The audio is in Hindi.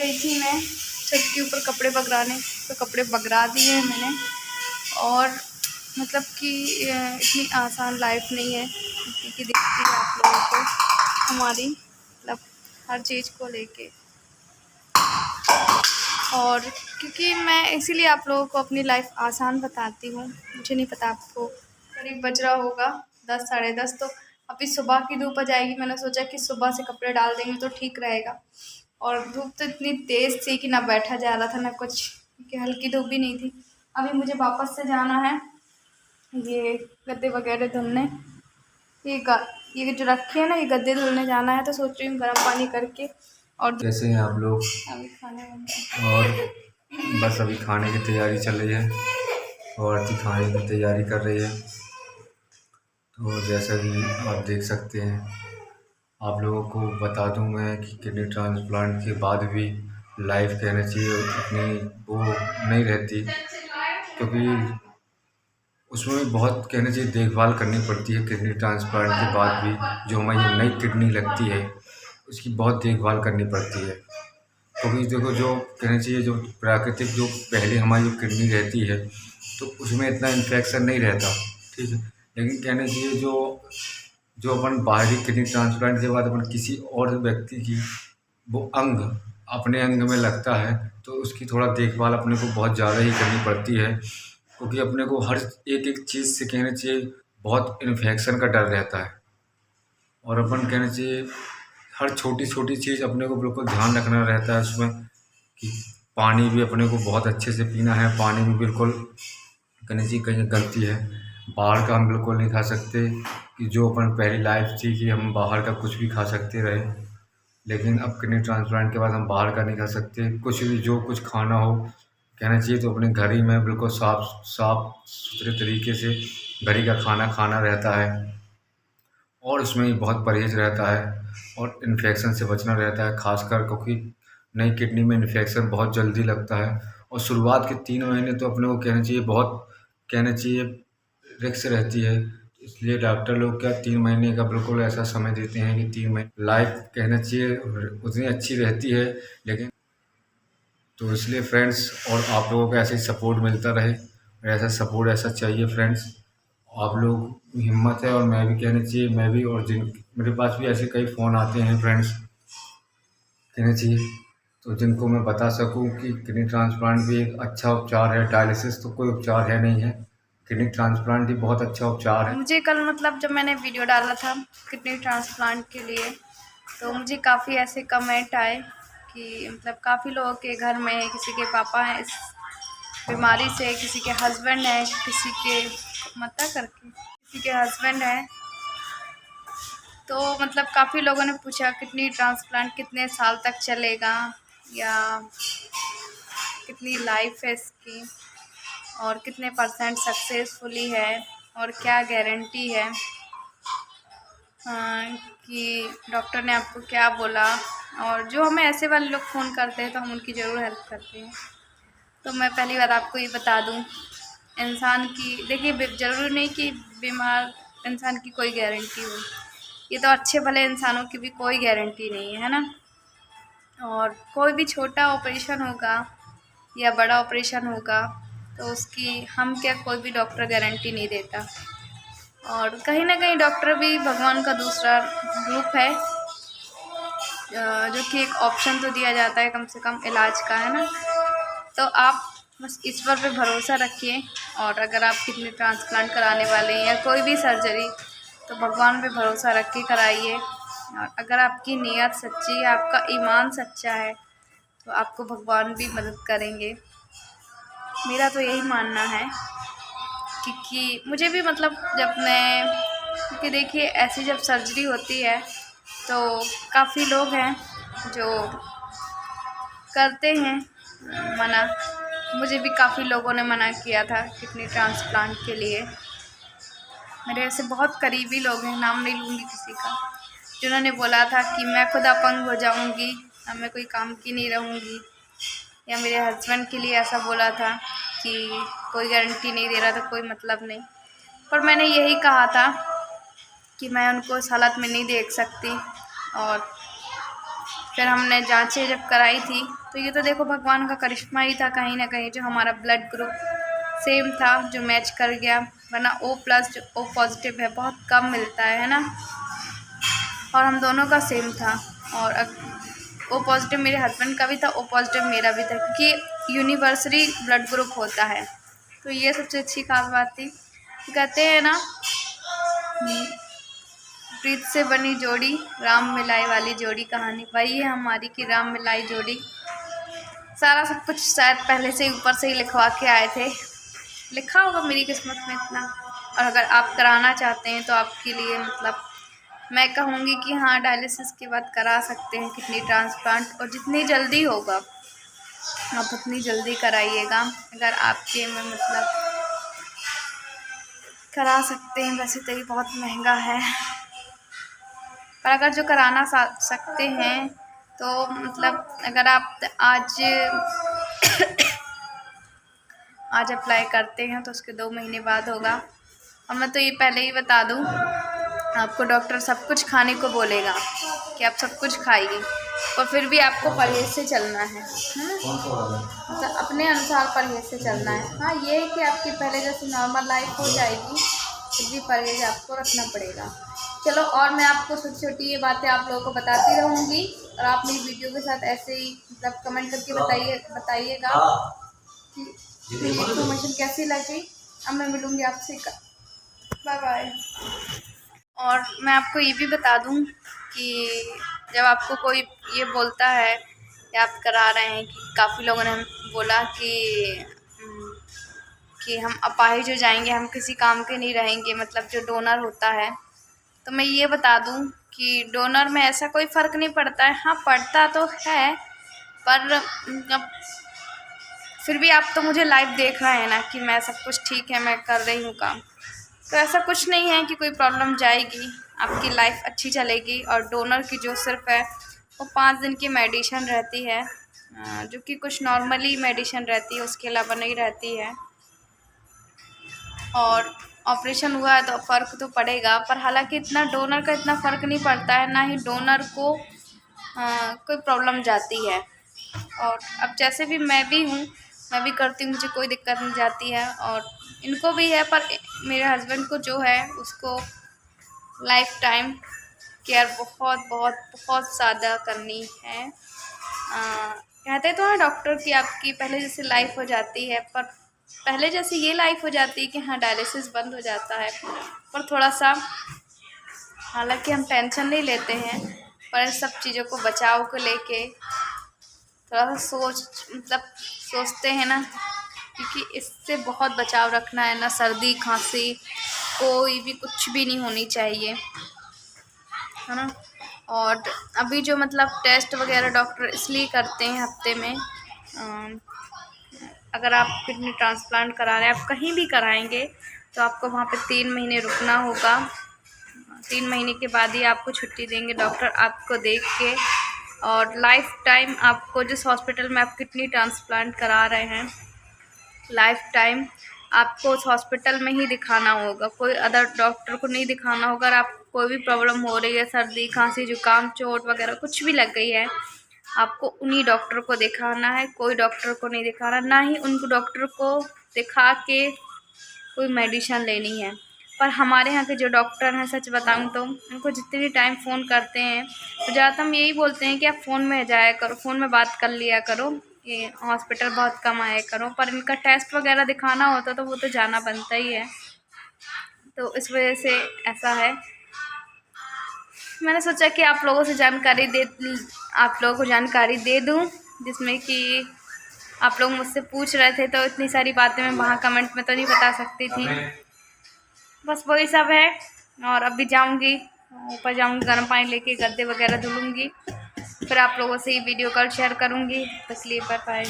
गई थी मैं छत के ऊपर कपड़े बगराने, तो कपड़े बगरा दिए हैं मैंने। और मतलब कि इतनी आसान लाइफ नहीं है, क्योंकि देखती है आप लोगों को हमारी मतलब हर चीज़ को लेके। और क्योंकि मैं इसीलिए आप लोगों को अपनी लाइफ आसान बताती हूँ। मुझे नहीं पता, आपको करीब बज रहा होगा 10 साढ़े 10, तो अभी सुबह की धूप आ जाएगी। मैंने सोचा कि सुबह से कपड़े डाल देंगे तो ठीक रहेगा। और धूप तो इतनी तेज़ थी कि ना बैठा जा रहा था ना कुछ, क्योंकि हल्की धूप भी नहीं थी। अभी मुझे वापस से जाना है ये गद्दे वगैरह धुलने। ये जो रखे हैं ना, ये गद्दे धुलने जाना है, तो सोच रही हूँ गर्म पानी करके। और कैसे हैं आप लोग? अभी खाने बन रहा है। और बस अभी खाने की तैयारी चल रही है और आरती खाने की तैयारी कर रही है। तो जैसा कि आप देख सकते हैं, आप लोगों को बता दूं मैं कि किडनी ट्रांसप्लांट के बाद भी लाइफ कहना चाहिए उतनी वो नहीं रहती, क्योंकि उसमें बहुत कहना चाहिए देखभाल करनी पड़ती है। किडनी ट्रांसप्लांट के बाद भी जो हमारी नई किडनी लगती है उसकी बहुत देखभाल करनी पड़ती है, क्योंकि देखो जो कहना चाहिए जो प्राकृतिक जो पहले हमारी जो किडनी रहती है तो उसमें इतना इन्फेक्शन नहीं रहता, ठीक है। लेकिन कहना चाहिए जो जो अपन बाहरी किडनी ट्रांसप्लांट के बाद अपन किसी और व्यक्ति की वो अंग अपने अंग में लगता है तो उसकी थोड़ा देखभाल अपने को बहुत ज़्यादा ही करनी पड़ती है, क्योंकि अपने को हर एक एक चीज़ से कहना चाहिए बहुत इन्फेक्शन का डर रहता है। और अपन कहना चाहिए हर छोटी छोटी चीज़ अपने को बिल्कुल ध्यान रखना रहता है उसमें, कि पानी भी अपने को बहुत अच्छे से पीना है। पानी भी बिल्कुल कहना चाहिए कहीं गलती है बाहर का हम बिल्कुल नहीं खा सकते, कि जो अपन पहली लाइफ थी कि हम बाहर का कुछ भी खा सकते रहे, लेकिन अब किडनी ट्रांसप्लांट के बाद हम बाहर का नहीं खा सकते। कुछ भी जो कुछ खाना हो कहना चाहिए तो अपने घर ही में बिल्कुल साफ सुथरे तरीके से घर ही का खाना खाना रहता है, और उसमें भी बहुत परहेज रहता है और इन्फेक्शन से बचना रहता है, खासकर क्योंकि नई किडनी में इन्फेक्शन बहुत जल्दी लगता है। और शुरुआत के 3 महीने तो अपने को कहना चाहिए बहुत कहना चाहिए रिस्क रहती है, इसलिए डॉक्टर लोग क्या 3 महीने का बिल्कुल ऐसा समय देते हैं कि 3 महीने लाइफ कहना चाहिए उतनी अच्छी रहती है। लेकिन तो इसलिए फ्रेंड्स, और आप लोगों को ऐसे ही सपोर्ट मिलता रहे और ऐसा सपोर्ट ऐसा चाहिए फ्रेंड्स। आप लोग हिम्मत है और मैं भी कहना चाहिए मैं भी, और जिन मेरे पास भी ऐसे कई फ़ोन आते हैं फ्रेंड्स कहना चाहिए, तो जिनको मैं बता सकूं कि किडनी ट्रांसप्लांट भी एक अच्छा उपचार है। डायलिसिस तो कोई उपचार है नहीं है, किडनी ट्रांसप्लांट भी बहुत अच्छा उपचार है। मुझे कल मतलब जब मैंने वीडियो डाला था किडनी ट्रांसप्लांट के लिए, तो मुझे काफ़ी ऐसे कमेंट आए कि मतलब काफ़ी लोगों के घर में किसी के पापा हैं इस बीमारी से, किसी के हस्बैंड है, किसी के मता करके किसी के हस्बैंड है। तो मतलब काफ़ी लोगों ने पूछा किडनी ट्रांसप्लांट कितने साल तक चलेगा, या कितनी लाइफ है इसकी, और कितने परसेंट सक्सेसफुली है, और क्या गारंटी है, कि डॉक्टर ने आपको क्या बोला। और जो हमें ऐसे वाले लोग फ़ोन करते हैं तो हम उनकी ज़रूर हेल्प करते हैं। तो मैं पहली बार आपको ये बता दूं, इंसान की देखिए ज़रूरी नहीं कि बीमार इंसान की कोई गारंटी हो, ये तो अच्छे भले इंसानों की भी कोई गारंटी नहीं है ना। और कोई भी छोटा ऑपरेशन होगा या बड़ा ऑपरेशन होगा तो उसकी हम क्या कोई भी डॉक्टर गारंटी नहीं देता। और कहीं ना कहीं डॉक्टर भी भगवान का दूसरा रूप है, जो कि एक ऑप्शन तो दिया जाता है कम से कम इलाज का, है ना। तो आप बस ईश्वर पे भरोसा रखिए, और अगर आप किडनी ट्रांसप्लांट कराने वाले हैं या कोई भी सर्जरी, तो भगवान पे भरोसा रख के कराइए। और अगर आपकी नीयत सच्ची है, आपका ईमान सच्चा है, तो आपको भगवान भी मदद करेंगे। मेरा तो यही मानना है, क्योंकि मुझे भी मतलब जब मैं, क्योंकि देखिए ऐसी जब सर्जरी होती है तो काफ़ी लोग हैं जो करते हैं मना। मुझे भी काफ़ी लोगों ने मना किया था किडनी ट्रांसप्लांट के लिए। मेरे ऐसे बहुत करीबी लोग हैं, नाम नहीं लूँगी किसी का, जिन्होंने बोला था कि मैं खुद अपंग हो जाऊँगी, अब मैं कोई काम की नहीं रहूँगी। या मेरे हस्बैंड के लिए ऐसा बोला था कि कोई गारंटी नहीं दे रहा तो कोई मतलब नहीं। पर मैंने यही कहा था कि मैं उनको इस हालत में नहीं देख सकती। और फिर हमने जांचें जब कराई थी तो ये तो देखो भगवान का करिश्मा ही था कहीं ना कहीं, जो हमारा ब्लड ग्रुप सेम था जो मैच कर गया, वरना O+ जो O+ है बहुत कम मिलता है ना, और हम दोनों का सेम था। और O+ मेरे हस्बैंड का भी था, O+ मेरा भी था, क्योंकि यूनिवर्सली ब्लड ग्रुप होता है। तो ये सबसे अच्छी खास बात थी। कहते हैं ना, प्रीत से बनी जोड़ी राम मिलाई वाली जोड़ी कहानी वही है हमारी कि राम मिलाई जोड़ी। सारा सब कुछ शायद पहले से ही ऊपर से ही लिखवा के आए थे, लिखा होगा मेरी किस्मत में इतना। और अगर आप कराना चाहते हैं तो आपके लिए मतलब मैं कहूँगी कि हाँ, डायलिसिस के बाद करा सकते हैं किडनी ट्रांसप्लांट, और जितनी जल्दी होगा आप उतनी जल्दी कराइएगा। अगर आपके में मतलब करा सकते हैं, वैसे तो ये बहुत महंगा है, पर अगर जो कराना सकते हैं तो मतलब अगर आप आज अप्लाई करते हैं तो उसके 2 महीने बाद होगा। और मैं तो ये पहले ही बता दूं, आपको डॉक्टर सब कुछ खाने को बोलेगा कि आप सब कुछ खाइए, और फिर भी आपको परहेज से चलना है मतलब अपने अनुसार परहेज से चलना है। हाँ, ये है कि आपकी पहले जैसे नॉर्मल लाइफ हो जाएगी, फिर भी परहेज आपको रखना पड़ेगा। चलो, और मैं आपको छोटी छोटी ये बातें आप लोगों को बताती रहूँगी, और आप मेरी वीडियो के साथ ऐसे ही मतलब कमेंट करके बताइएगा कि मेरी इन्फॉर्मेशन कैसी लगी। अब मैं मिलूँगी आपसे, बाय बाय। और मैं आपको ये भी बता दूं कि जब आपको कोई ये बोलता है या आप करा रहे हैं, कि काफ़ी लोगों ने बोला कि हम अपाहिज हो जाएंगे, हम किसी काम के नहीं रहेंगे, मतलब जो डोनर होता है, तो मैं ये बता दूं कि डोनर में ऐसा कोई फ़र्क नहीं पड़ता है। हाँ, पड़ता तो है, पर अब फिर भी आप तो मुझे लाइव देख रहे हैं ना कि मैं सब कुछ ठीक है, मैं कर रही हूँ काम, तो ऐसा कुछ नहीं है कि कोई प्रॉब्लम जाएगी, आपकी लाइफ अच्छी चलेगी। और डोनर की जो सिर्फ है वो 5 दिन की मेडिसिन रहती है, जो कि कुछ नॉर्मली मेडिसिन रहती है, उसके अलावा नहीं रहती है। और ऑपरेशन हुआ है तो फ़र्क तो पड़ेगा, पर हालांकि इतना डोनर का इतना फ़र्क नहीं पड़ता है, ना ही डोनर को कोई प्रॉब्लम जाती है। और अब जैसे भी मैं भी हूँ, मैं भी करती हूँ, मुझे कोई दिक्कत नहीं जाती है, और इनको भी है, पर मेरे हस्बैंड को जो है उसको लाइफ टाइम केयर बहुत बहुत बहुत ज़्यादा करनी है। कहते तो हैं डॉक्टर कि आपकी पहले जैसे लाइफ हो जाती है, पर पहले जैसे ये लाइफ हो जाती है कि हाँ, डायलिसिस बंद हो जाता है, पर थोड़ा सा हालांकि हम टेंशन नहीं लेते हैं, पर इन सब चीज़ों को बचाव को लेके थोड़ा सा मतलब सोचते हैं ना, क्योंकि इससे बहुत बचाव रखना है ना, सर्दी खांसी कोई भी कुछ भी नहीं होनी चाहिए, है ना। और अभी जो मतलब टेस्ट वगैरह डॉक्टर इसलिए करते हैं हफ्ते में, अगर आप किडनी ट्रांसप्लांट करा रहे हैं, आप कहीं भी कराएंगे तो आपको वहाँ पे 3 महीने रुकना होगा। 3 महीने के बाद ही आपको छुट्टी देंगे डॉक्टर, आपको देख के। और लाइफ टाइम आपको जिस हॉस्पिटल में आप किडनी ट्रांसप्लांट करा रहे हैं, लाइफ टाइम आपको उस हॉस्पिटल में ही दिखाना होगा, कोई अदर डॉक्टर को नहीं दिखाना होगा। अगर आपको कोई भी प्रॉब्लम हो रही है, सर्दी खांसी जुकाम चोट वगैरह कुछ भी लग गई है, आपको उन्हीं डॉक्टर को दिखाना है, कोई डॉक्टर को नहीं दिखाना, ना ही उनको डॉक्टर को दिखा के कोई मेडिसिन लेनी है। पर हमारे यहाँ के जो डॉक्टर हैं, सच बताऊँ तो उनको जितने भी टाइम फ़ोन करते हैं तो ज़्यादातर हम यही बोलते हैं कि आप फ़ोन में जाया करो, फ़ोन में बात कर लिया करो, ये हॉस्पिटल बहुत कम आया करो। पर इनका टेस्ट वगैरह दिखाना होता तो वो तो जाना बनता ही है, तो इस वजह से ऐसा है। मैंने सोचा कि आप लोगों को जानकारी दे दूं, जिसमें कि आप लोग मुझसे पूछ रहे थे, तो इतनी सारी बातें मैं वहाँ कमेंट में तो नहीं बता सकती थी। बस वही सब है। और अभी जाऊंगी ऊपर, जाऊंगी गर्म पानी लेके, गद्दे वगैरह धुलूँगी, फिर आप लोगों से ये वीडियो कॉल शेयर करूँगी। बस लिए बाय बाय।